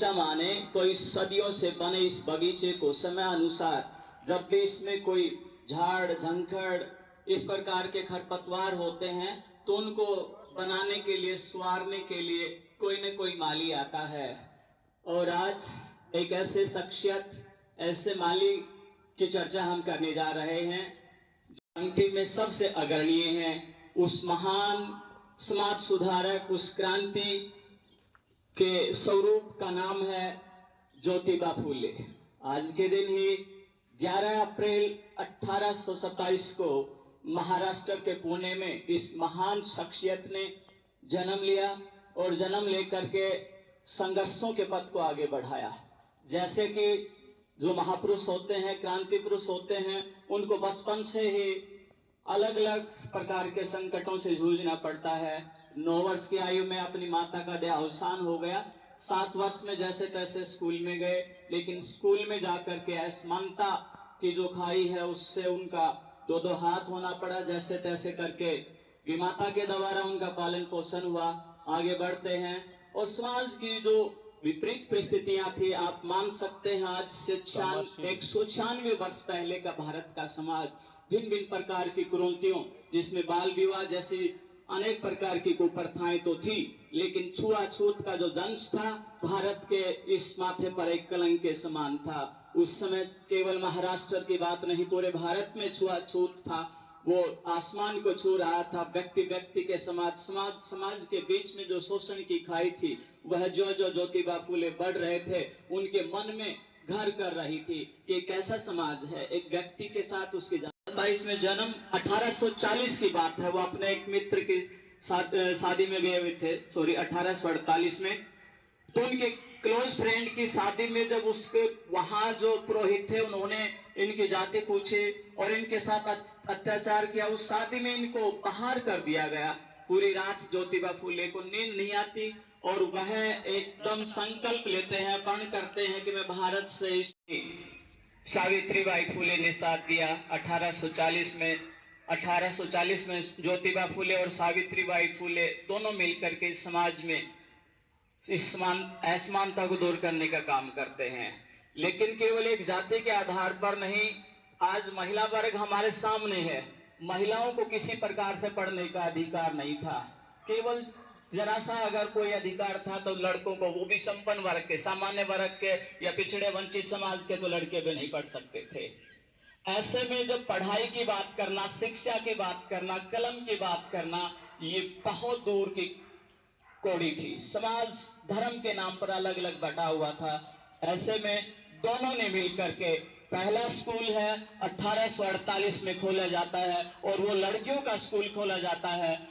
बगीचा माने तो इस सदियों से बने इस बगीचे को समय अनुसार जब भी इसमें कोई झाड़ झंखड़ इस प्रकार के खरपतवार होते हैं तो उनको बनाने के लिए, संवारने के लिए कोई न कोई माली आता है। और आज एक ऐसे शख्सियत, ऐसे माली की चर्चा हम करने जा रहे हैं जो में सबसे अग्रणीय हैं। उस महान समाज सुधारक, उस क्रांति के स्वरूप का नाम है ज्योतिबा फूले। आज के दिन ही 11 अप्रैल 1827 को महाराष्ट्र के पुणे में इस महान शख्सियत ने जन्म लिया और जन्म लेकर के संघर्षों के पथ को आगे बढ़ाया। जैसे कि जो महापुरुष होते हैं, क्रांति पुरुष होते हैं, उनको बचपन से ही अलग अलग प्रकार के संकटों से जूझना पड़ता है। 9 वर्ष की आयु में अपनी माता का देहावसान हो गया। 7 वर्ष में जैसे तैसे स्कूल में गए, लेकिन स्कूल में जाकर के असमानता की जो खाई है उससे उनका 2-2 हाथ होना पड़ा। जैसे तैसे करके विमाता के द्वारा उनका पालन पोषण हुआ। आगे बढ़ते हैं और समाज की जो विपरीत परिस्थितियां थी, आप मान सकते हैं आज से 196 वर्ष पहले का भारत का समाज भिन्न भिन्न प्रकार की कुरीतियों, जिसमें बाल विवाह जैसी अनेक प्रकार की कुप्रथाएं तो थी, लेकिन छुआछूत का जो दंश था भारत के इस माथे पर एक कलंक के समान था। उस समय केवल महाराष्ट्र की बात नहीं, पूरे भारत में छुआछूत था, वो आसमान को छू रहा था। व्यक्ति व्यक्ति के समाज के बीच में जो शोषण की खाई थी वह जो ज्योतिबा फूले बढ़ रहे थे उनके मन में घर कर रही थी कि कैसा समाज है। एक व्यक्ति के साथ उसके 27 में जन्म, 1840 की बात है। वो अपने एक मित्र की शादी में गए हुए थे, 1848 में। तो उनके क्लोज फ्रेंड की शादी में जब उसके वहां जो पुरोहित थे उन्होंने इनकी जाति पूछी और इनके साथ अत्याचार किया। उस शादी में इनको बाहर कर दिया गया। पूरी रात ज्योतिबा फूले को नींद नहीं आती और वह एकदम संकल्प लेते हैं, प्रण करते हैं कि मैं भारत से सावित्रीबाई फूले ने साथ दिया। 1840 में ज्योतिबा फूले और सावित्रीबाई फूले दोनों मिलकर के समाज में इस असमानता को दूर करने का काम करते हैं। लेकिन केवल एक जाति के आधार पर नहीं, आज महिला वर्ग हमारे सामने है। महिलाओं को किसी प्रकार से पढ़ने का अधिकार नहीं था। केवल जरा सा अगर कोई अधिकार था तो लड़कों को, वो भी संपन्न वर्ग के, सामान्य वर्ग के या पिछड़े वंचित समाज के, तो लड़के भी नहीं पढ़ सकते थे। ऐसे में जब पढ़ाई की बात करना, शिक्षा की बात करना, कलम की बात करना, ये बहुत दूर की कौड़ी थी। समाज धर्म के नाम पर अलग अलग बटा हुआ था। ऐसे में दोनों ने मिलकर के पहला स्कूल है 1848 में खोला जाता है और वो लड़कियों का स्कूल खोला जाता है।